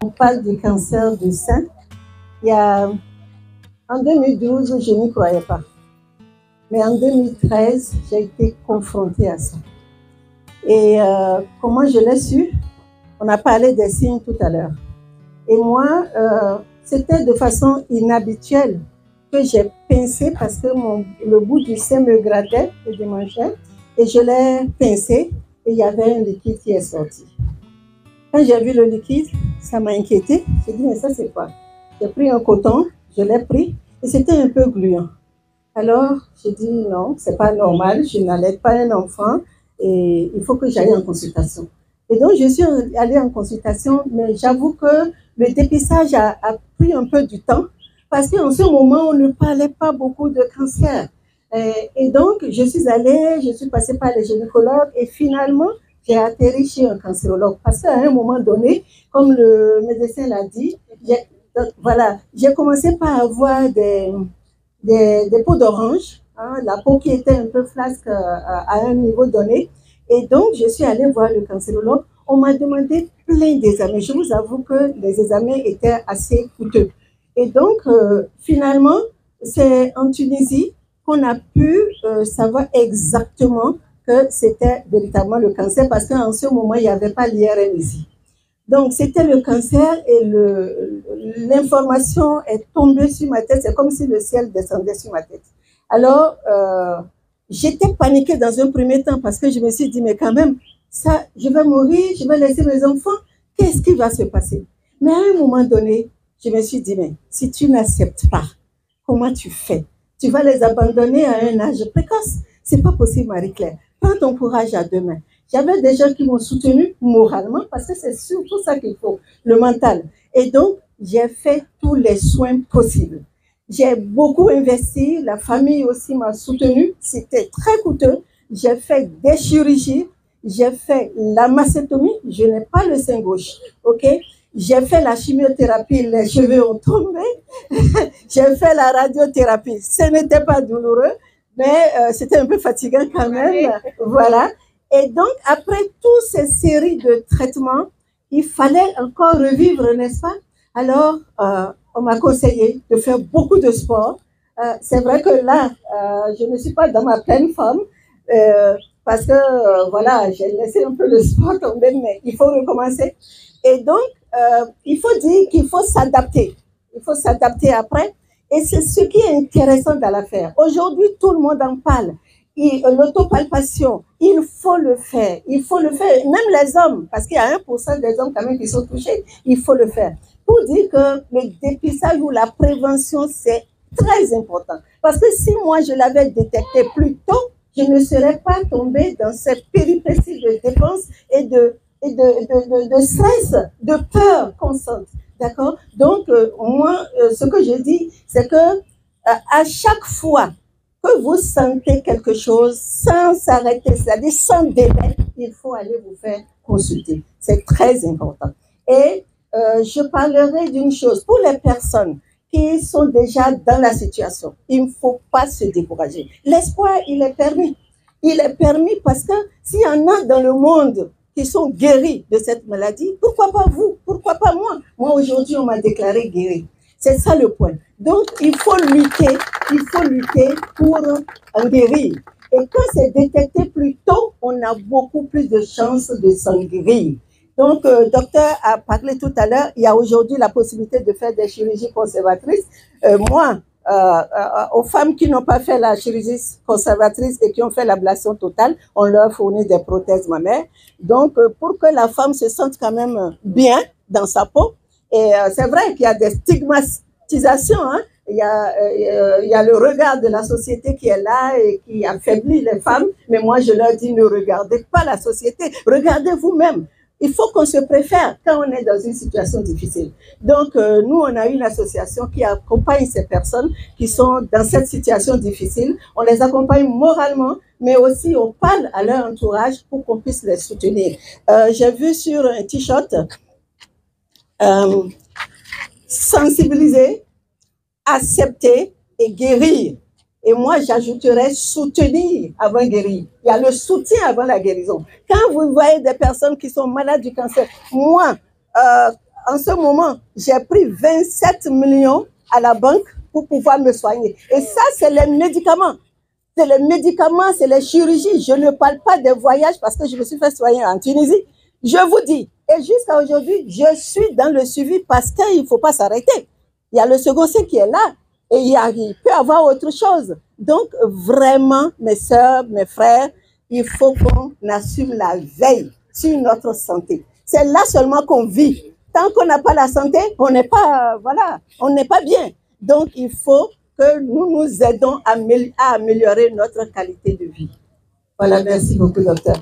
on parle du cancer du sein, en 2012, je n'y croyais pas. Mais en 2013, j'ai été confrontée à ça. Et comment je l'ai su? On a parlé des signes tout à l'heure. Et moi, c'était de façon inhabituelle que j'ai pincé parce que le bout du sein me grattait le dimanche et je l'ai pincé et il y avait un liquide qui est sorti. Quand j'ai vu le liquide, ça m'a inquiété. J'ai dit, mais ça c'est quoi? J'ai pris un coton, je l'ai pris et c'était un peu gluant. Alors, j'ai dit non, c'est pas normal, je n'allaite pas un enfant et il faut que j'aille en consultation. Et donc, je suis allée en consultation, mais j'avoue que le dépistage a pris un peu du temps parce qu'en ce moment, on ne parlait pas beaucoup de cancer. Et donc, je suis passée par les gynécologues et finalement, j'ai atterri chez un cancérologue parce qu'à un moment donné, comme le médecin l'a dit, j'ai commencé par avoir des peaux d'orange, hein, la peau qui était un peu flasque à un niveau donné. Et donc, je suis allée voir le cancérologue. On m'a demandé plein d'examens. Je vous avoue que les examens étaient assez coûteux. Et donc, finalement, c'est en Tunisie qu'on a pu savoir exactement que c'était véritablement le cancer parce qu'en ce moment, il n'y avait pas l'IRM ici. Donc, c'était le cancer et l'information est tombée sur ma tête. C'est comme si le ciel descendait sur ma tête. Alors, j'étais paniquée dans un premier temps parce que je me suis dit, mais quand même, ça, je vais mourir, je vais laisser mes enfants. Qu'est-ce qui va se passer? Mais à un moment donné, je me suis dit, mais si tu n'acceptes pas, comment tu fais? Tu vas les abandonner à un âge précoce? C'est pas possible, Marie-Claire. Prends ton courage à deux mains. J'avais des gens qui m'ont soutenue moralement parce que c'est surtout ça qu'il faut, le mental. Et donc, j'ai fait tous les soins possibles. J'ai beaucoup investi, la famille aussi m'a soutenue, c'était très coûteux. J'ai fait des chirurgies, j'ai fait la mastectomie, je n'ai pas le sein gauche, ok? J'ai fait la chimiothérapie, les cheveux ont tombé. J'ai fait la radiothérapie, ce n'était pas douloureux, mais c'était un peu fatigant quand même, voilà. Et donc, après toutes ces séries de traitements, il fallait encore revivre, n'est-ce pas? Alors, on m'a conseillé de faire beaucoup de sport. C'est vrai que là, je ne suis pas dans ma pleine forme parce que, voilà, j'ai laissé un peu le sport tomber, mais il faut recommencer. Et donc, il faut dire qu'il faut s'adapter. Il faut s'adapter après. Et c'est ce qui est intéressant dans l'affaire. Aujourd'hui, tout le monde en parle. L'autopalpation, il faut le faire. Il faut le faire. Même les hommes, parce qu'il y a 1% des hommes quand même qui sont touchés, il faut le faire. Pour dire que le dépistage ou la prévention, c'est très important. Parce que si moi, je l'avais détecté plus tôt, je ne serais pas tombée dans cette péripétie de dépenses et de stress, de peur constante. D'accord? Donc, moi, ce que je dis, c'est que à chaque fois que vous sentez quelque chose sans s'arrêter, c'est-à-dire sans délai, il faut aller vous faire consulter. C'est très important. Et je parlerai d'une chose. Pour les personnes qui sont déjà dans la situation, il ne faut pas se décourager. L'espoir, il est permis. Il est permis parce que s'il y en a dans le monde qui sont guéris de cette maladie, pourquoi pas vous? Pourquoi pas moi? Moi, aujourd'hui, on m'a déclaré guéri. C'est ça le point. Donc, il faut lutter pour en guérir. Et quand c'est détecté plus tôt, on a beaucoup plus de chances de s'en guérir. Donc, le docteur a parlé tout à l'heure, il y a aujourd'hui la possibilité de faire des chirurgies conservatrices. Moi, aux femmes qui n'ont pas fait la chirurgie conservatrice et qui ont fait l'ablation totale, on leur fournit des prothèses mammaires. Donc, pour que la femme se sente quand même bien dans sa peau, et c'est vrai qu'il y a des stigmatisations, hein. Il y a le regard de la société qui est là et qui affaiblit les femmes, mais moi je leur dis ne regardez pas la société, regardez vous-même. Il faut qu'on se préfère quand on est dans une situation difficile. Donc, nous, on a une association qui accompagne ces personnes qui sont dans cette situation difficile. On les accompagne moralement, mais aussi on parle à leur entourage pour qu'on puisse les soutenir. J'ai vu sur un t-shirt sensibiliser, accepter et guérir. Et moi, j'ajouterais soutenir avant guérir. Il y a le soutien avant la guérison. Quand vous voyez des personnes qui sont malades du cancer, moi, en ce moment, j'ai pris 27 millions à la banque pour pouvoir me soigner. Et ça, c'est les médicaments. C'est les médicaments, c'est les chirurgies. Je ne parle pas des voyages parce que je me suis fait soigner en Tunisie. Je vous dis, et jusqu'à aujourd'hui, je suis dans le suivi parce qu'il ne faut pas s'arrêter. Il y a le second cycle qui est là et il peut y avoir autre chose. Donc, vraiment, mes soeurs, mes frères, il faut qu'on assume la veille sur notre santé. C'est là seulement qu'on vit. Tant qu'on n'a pas la santé, on n'est pas, voilà, on n'est pas bien. Donc, il faut que nous nous aidons à améliorer notre qualité de vie. Voilà, merci beaucoup, docteur.